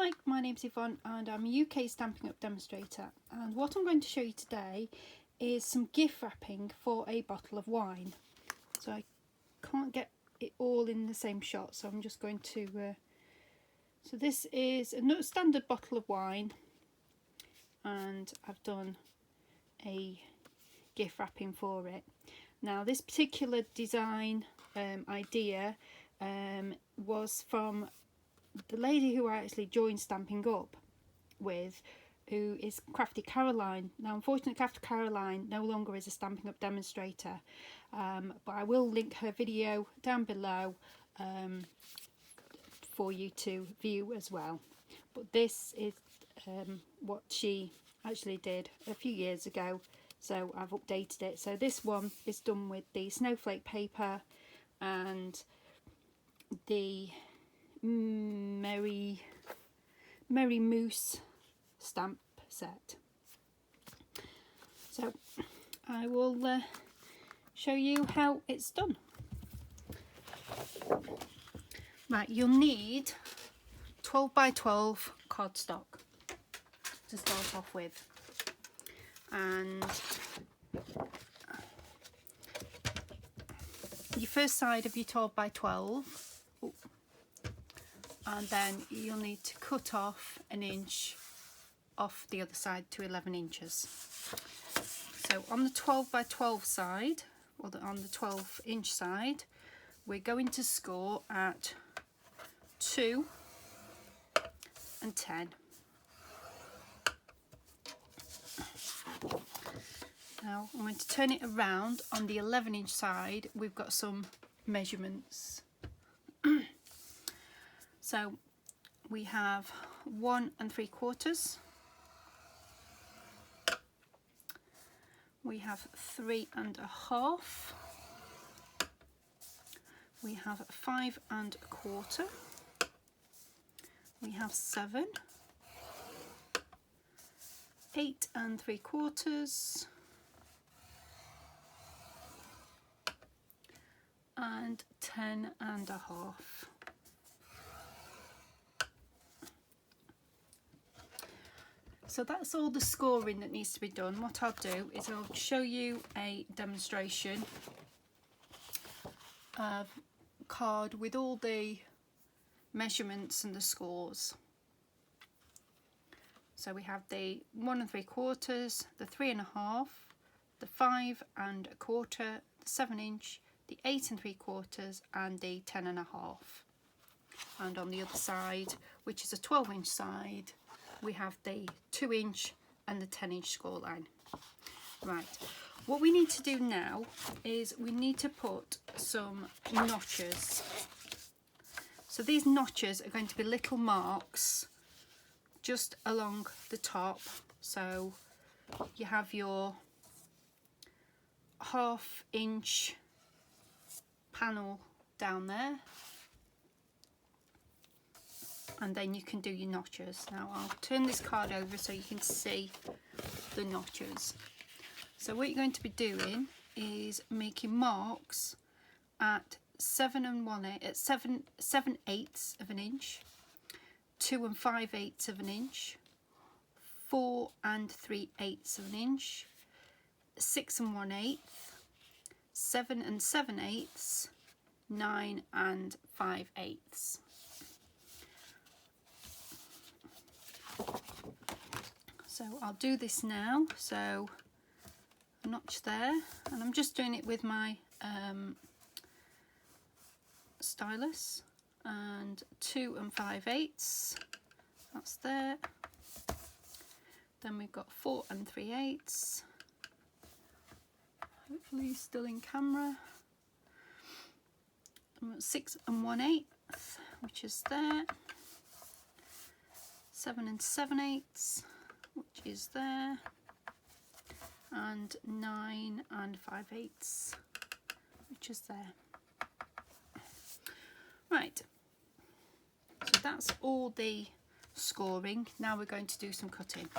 Hi, my name's Yvonne and I'm a UK Stampin' Up demonstrator, and what I'm going to show you today is some gift wrapping for a bottle of wine. So I can't get it all in the same shot, so I'm just going to so this is a standard bottle of wine and I've done a gift wrapping for it. Now this particular design idea was from the lady who I actually joined Stamping Up with, who is Crafty Caroline. Now unfortunately Crafty Caroline no longer is a Stamping Up demonstrator, but I will link her video down below for you to view as well. But this is what she actually did a few years ago, so I've updated it. So this one is done with the snowflake paper and the Merry Moose stamp set. So I will show you how it's done. Right, you'll need 12 by 12 cardstock to start off with, and your first side of your 12 by 12. And then you'll need to cut off an inch off the other side to 11 inches. So on the 12 by 12 side, or on the 12-inch side, we're going to score at 2 and 10. Now I'm going to turn it around. On the 11-inch side, we've got some measurements. So we have 1 3/4, we have 3 1/2, we have 5 1/4, we have 7, 8 3/4, and 10 1/2. So that's all the scoring that needs to be done. What I'll do is I'll show you a demonstration of card with all the measurements and the scores. So we have the 1 3/4, the 3 1/2, the 5 1/4, the 7-inch, the 8 3/4, and the 10 1/2. And on the other side, which is a 12-inch side, we have the 2-inch and the 10-inch score line. Right, what we need to do now is we need to put some notches. So these notches are going to be little marks just along the top. So you have your 1/2-inch panel down there, and then you can do your notches. Now I'll turn this card over so you can see the notches. So what you're going to be doing is making marks at 7 7/8 of an inch, 2 5/8 of an inch, 4 3/8 of an inch, 6 1/8, 7 7/8, 9 5/8. So I'll do this now. So a notch there, and I'm just doing it with my stylus, and 2 5/8, that's there. Then we've got 4 3/8, hopefully still in camera. 6 1/8, which is there. 7 7/8, which is there, and 9 5/8, which is there. Right, so that's all the scoring. Now we're going to do some cutting.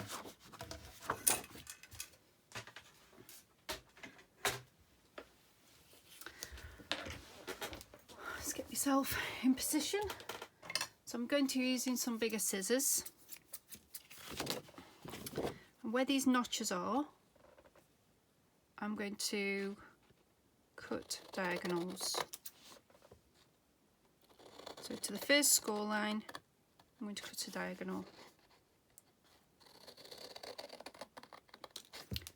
Let's get yourself in position. So I'm going to be using some bigger scissors, and where these notches are, I'm going to cut diagonals. So to the first score line, I'm going to cut a diagonal.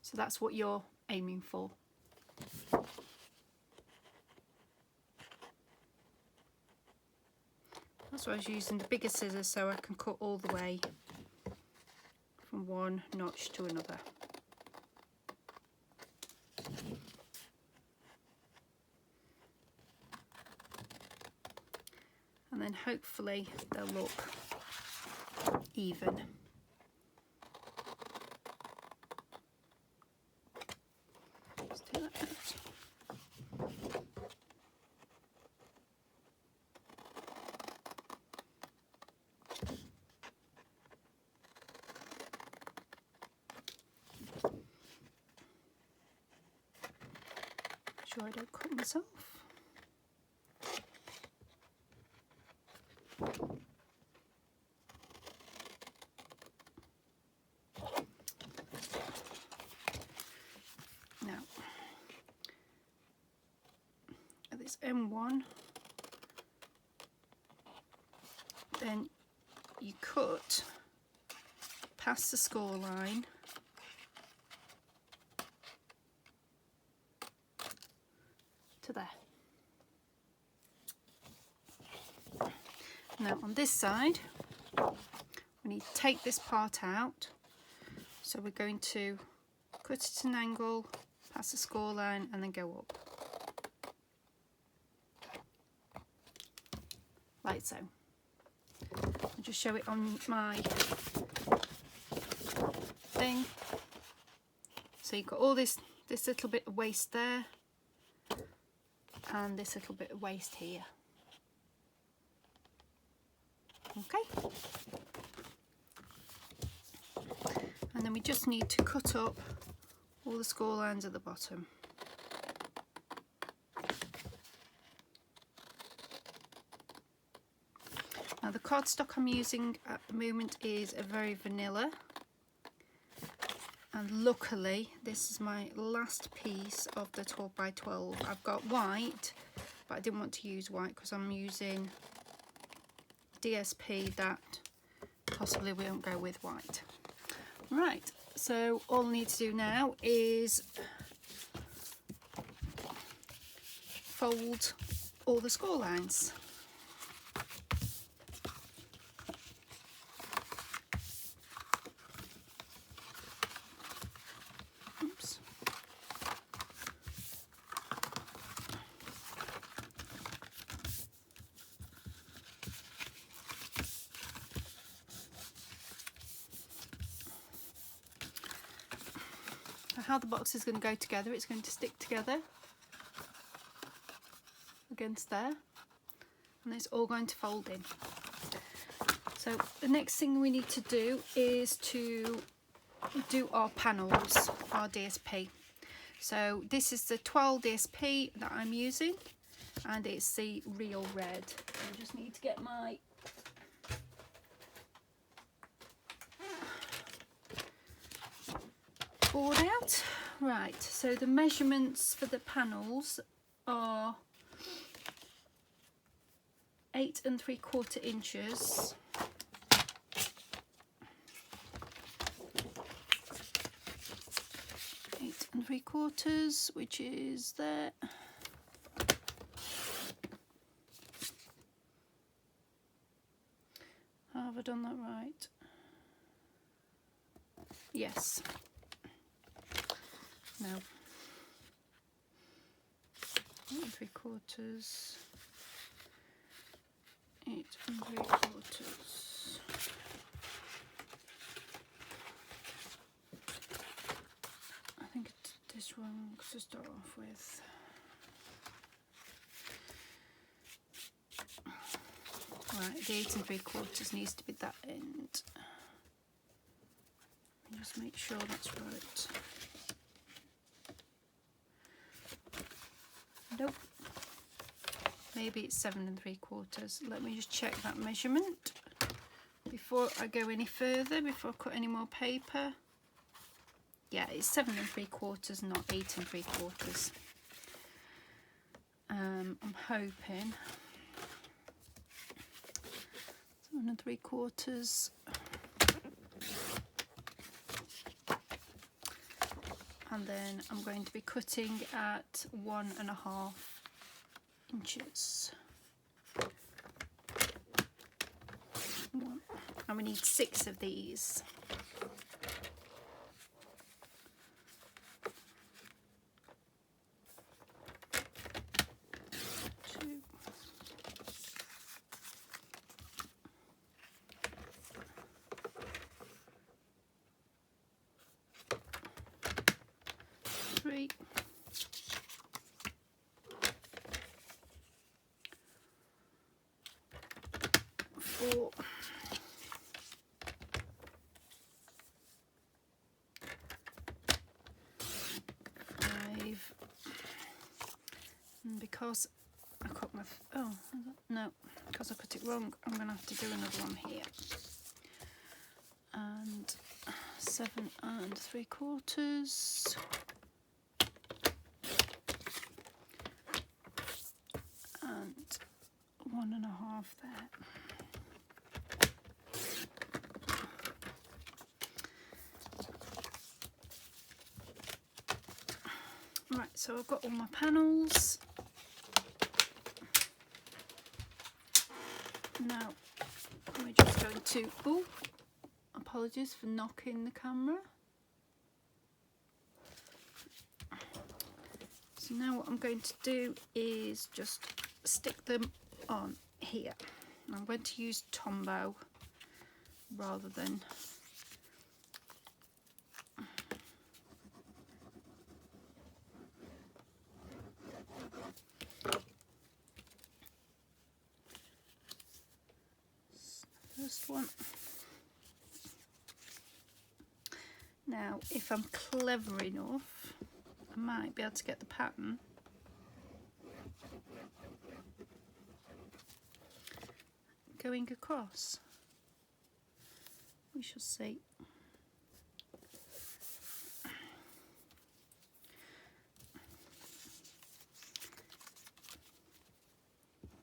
So that's what you're aiming for. That's why I was using the bigger scissors, so I can cut all the way from one notch to another. And then hopefully they'll look even. Let's do that out. Sure I don't cut myself. Now, at this M1, then you cut past the score line to there. Now on this side, we need to take this part out, so we're going to cut it at an angle, past the score line, and then go up. Like so. I'll just show it on my thing. So you've got all this little bit of waste there, and this little bit of waste here. Okay. And then we just need to cut up all the score lines at the bottom. Now the cardstock I'm using at the moment is a very vanilla, and luckily this is my last piece of the 12 by 12. I've got white, but I didn't want to use white because I'm using DSP that possibly won't go with white. Right, so all I need to do now is fold all the score lines. Oops. How the box is going to go together, it's going to stick together against there, and it's all going to fold in. So the next thing we need to do is to do our panels, our DSP. So this is the 12 DSP that I'm using, and it's the real red. I just need to get my board out. Right, so the measurements for the panels are 8 3/4 inches. Eight and 3/4, which is there. Have I done that right? Yes. No. 8 3/4. 8 3/4. I think it's this one to start off with. Right, the 8 3/4 needs to be that end. Just make sure that's right. Nope. Maybe it's 7 3/4. Let me just check that measurement before I go any further, before I cut any more paper. Yeah, it's 7 3/4, not 8 3/4. I'm hoping 7 3/4. And then I'm going to be cutting at 1.5 inches. And we need 6 of these. 2, 3, 4, 5, and because I cut my because I cut it wrong, I'm gonna have to do another one here. And 7 3/4, and 1.5 there. Right, so I've got all my panels. Now we're just going to, oh, apologies for knocking the camera. So now what I'm going to do is just stick them on here. I'm going to use Tombow rather than first one. Now if I'm clever enough, I might be able to get the pattern going across. We shall see.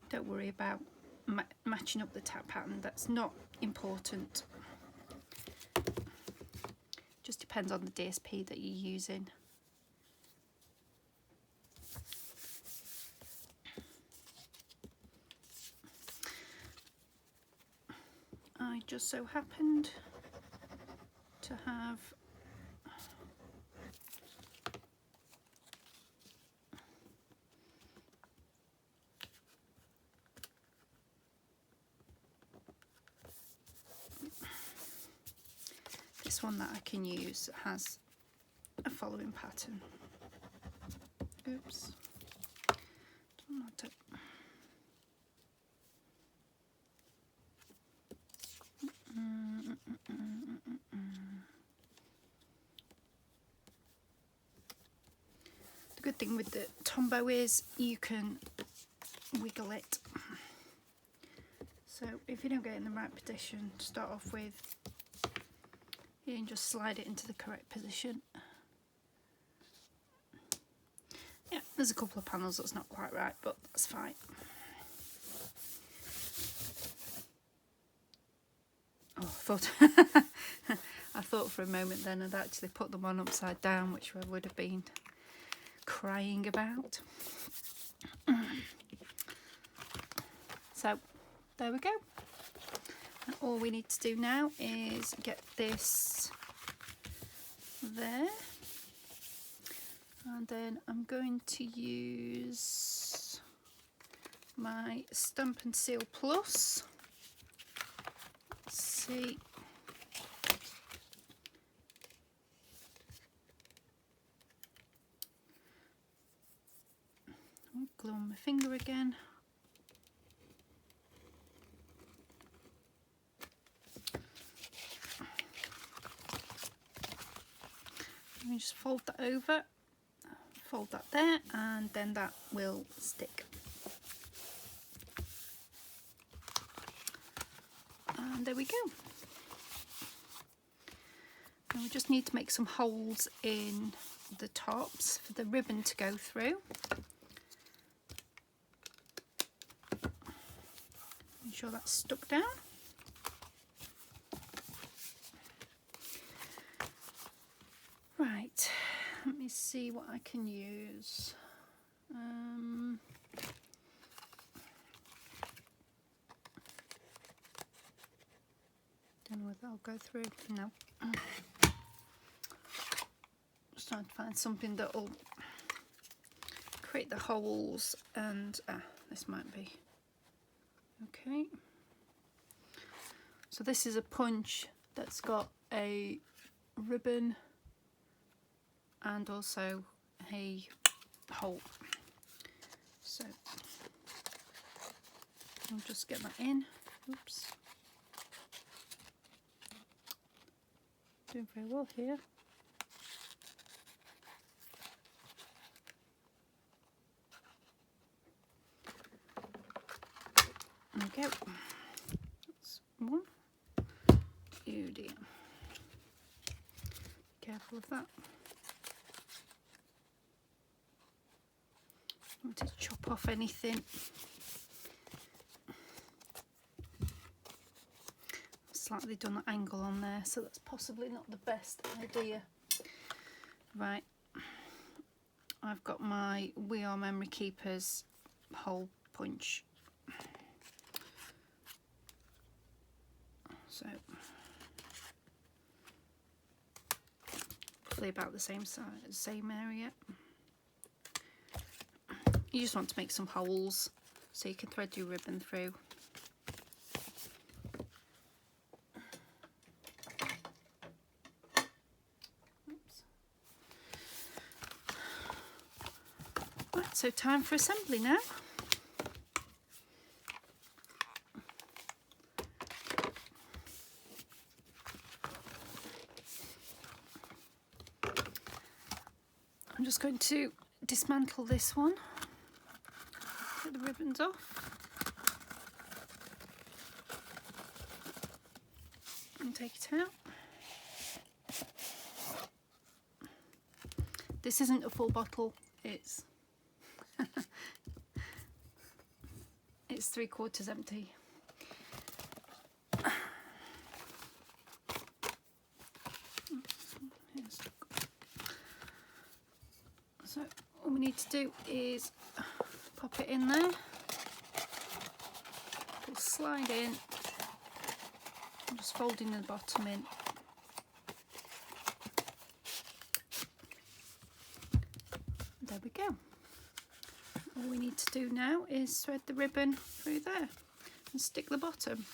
Don't worry about matching up the tap pattern, that's not important. Just depends on the DSP that you're using. I just so happened to have this one that I can use that has a following pattern. Oops. The good thing with the Tombow is you can wiggle it. So if you don't get it in the right position to start off with, you can just slide it into the correct position. Yeah, there's a couple of panels that's not quite right, but that's fine. Oh, I thought for a moment then I'd actually put them on upside down, which I would have been crying about. So there we go. And all we need to do now is get this there, and then I'm going to use my Stampin' Seal Plus. Let's see. Glue on my finger again. Let me just fold that over, fold that there, and then that will stick. And there we go. And we just need to make some holes in the tops for the ribbon to go through. Make sure that's stuck down. Right, let me see what I can use. Don't know whether I'll go through. No. Just trying to find something that will create the holes, and this might be okay. So this is a punch that's got a ribbon and also a hole. So I'll just get that in. Oops. Doing very well here. There we go. That's one. Oh dear. Careful of that. I want to chop off anything. Slightly done an angle on there, so that's possibly not the best idea. Right, I've got my We Are Memory Keepers hole punch. So probably about the same size, same area. You just want to make some holes so you can thread your ribbon through. Right, so time for assembly now. I'm just going to dismantle this one, get the ribbons off, and take it out. This isn't a full bottle, it's it's 3/4 empty. So all we need to do is pop it in there. We'll slide in. I'm just folding the bottom in. There we go. All we need to do now is thread the ribbon through there and stick the bottom.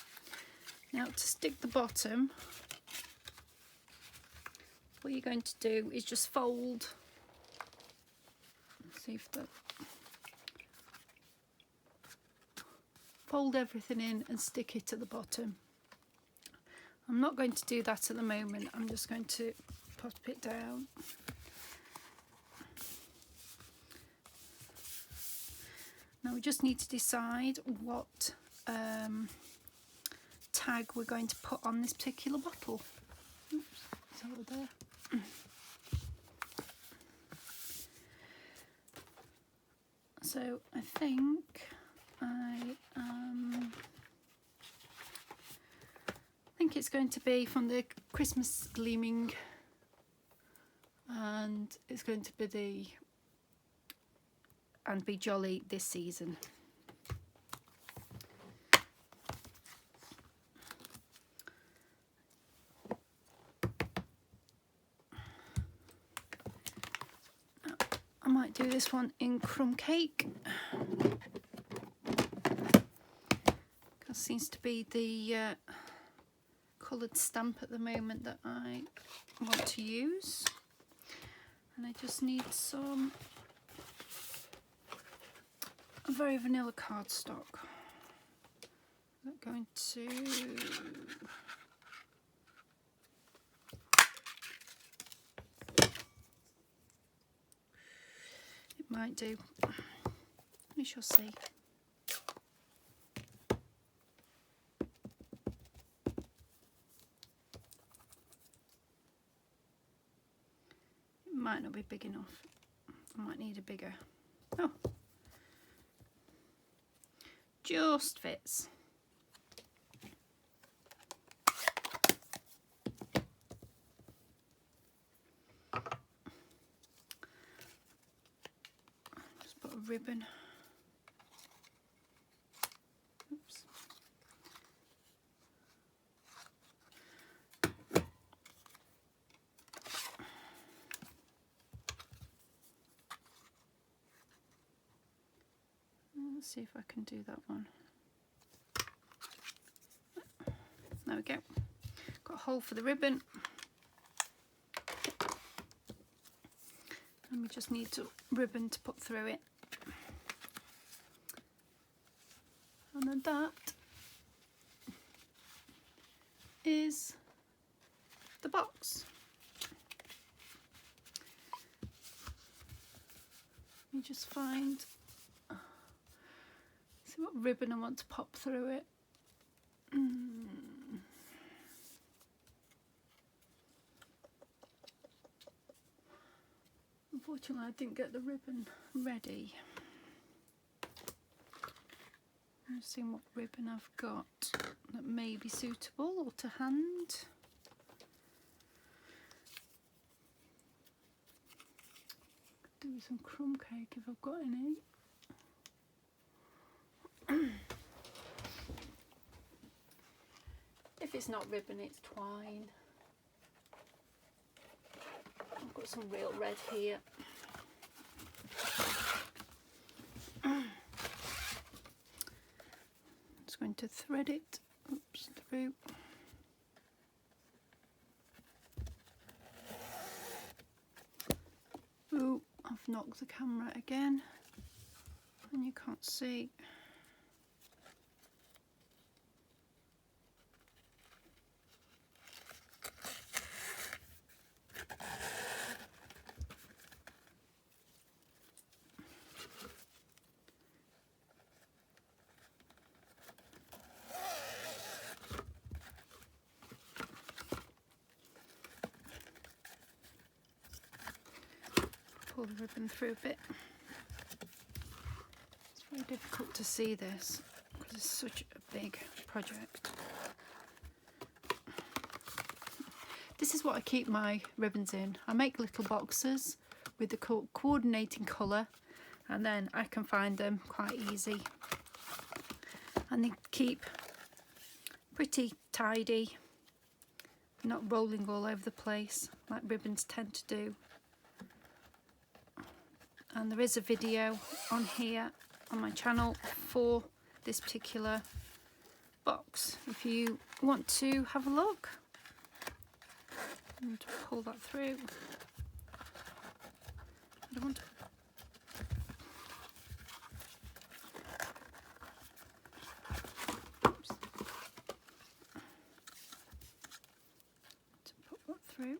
Now to stick the bottom, what you're going to do is just fold. Let's see if the fold everything in and stick it at the bottom. I'm not going to do that at the moment. I'm just going to pop it down. Now we just need to decide what tag we're going to put on this particular bottle. Oops, it's over there. So I think it's going to be from the Christmas Gleaming, and it's going to be the And Be Jolly This Season. I might do this one in Crumb Cake. That seems to be the coloured stamp at the moment that I want to use. And I just need some very vanilla cardstock. I'm going to it might do. We shall see. might not be big enough. I might need a bigger. Oh, just fits. Just put a ribbon. Oops. Let's see if I can do that one. There we go. Got a hole for the ribbon. And we just need a ribbon to put through it. And then that is the box. Let me just find, see what ribbon I want to pop through it. Unfortunately, I didn't get the ribbon ready. I'm seeing what ribbon I've got that may be suitable or to hand. Do some crumb cake if I've got any. If it's not ribbon, it's twine. I've got some real red here. Just going to thread it, oops, through. Ooh, I've knocked the camera again, and you can't see. Pull the ribbon through a bit. It's very difficult to see this because it's such a big project. This is what I keep my ribbons in. I make little boxes with the coordinating colour, and then I can find them quite easy. And they keep pretty tidy, not rolling all over the place like ribbons tend to do. And there is a video on here on my channel for this particular box if you want to have a look. And pull that through. I don't want to. Oops. To put that through.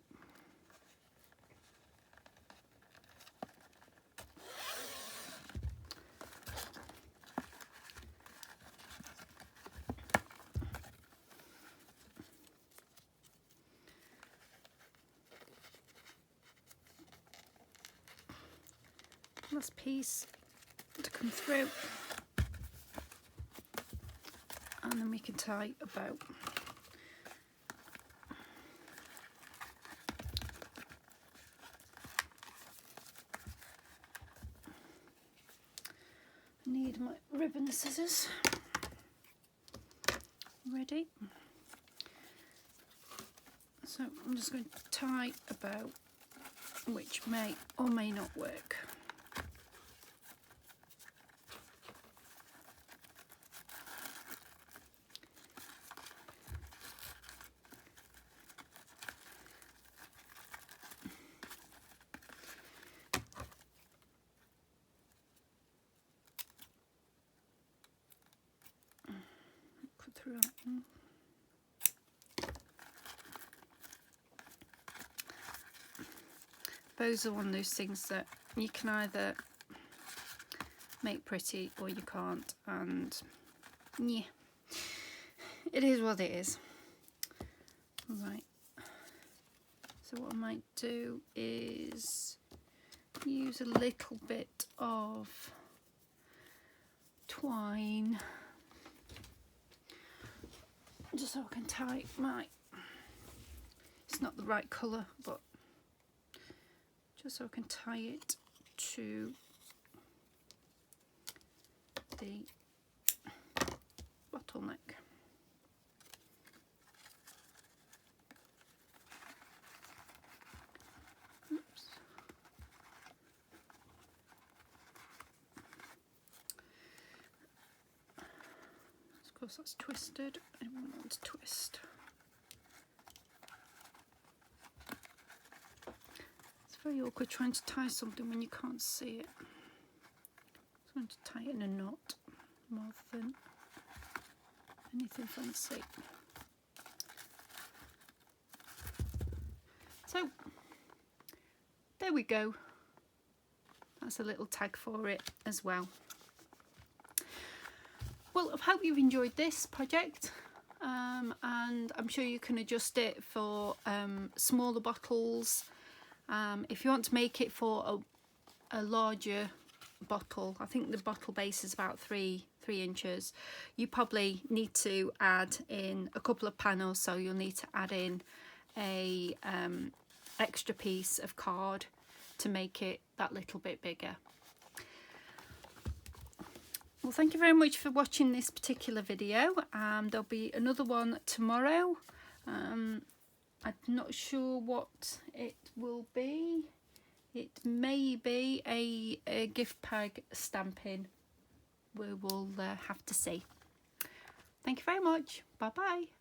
Last piece to come through, and then we can tie a bow. I need my ribbon scissors ready, so I'm just going to tie a bow, which may or may not work. Bows are one of those things that you can either make pretty or you can't, and yeah, it is what it is. Right, So what I might do is use a little bit of twine just so I can tie my, it's not the right colour, but just so I can tie it to the bottleneck. Oops. Of course that's twisted, I don't want to twist. It's very awkward trying to tie something when you can't see it. I'm going to tie it in a knot more than anything fancy. So there we go. That's a little tag for it as well. Well, I hope you've enjoyed this project, and I'm sure you can adjust it for smaller bottles. If you want to make it for a larger bottle, I think the bottle base is about 3 inches, you probably need to add in a couple of panels, so you'll need to add in a extra piece of card to make it that little bit bigger. Well, thank you very much for watching this particular video. There'll be another one tomorrow. I'm not sure what it will be. It may be a gift bag stamping. We will have to see. Thank you very much. Bye bye.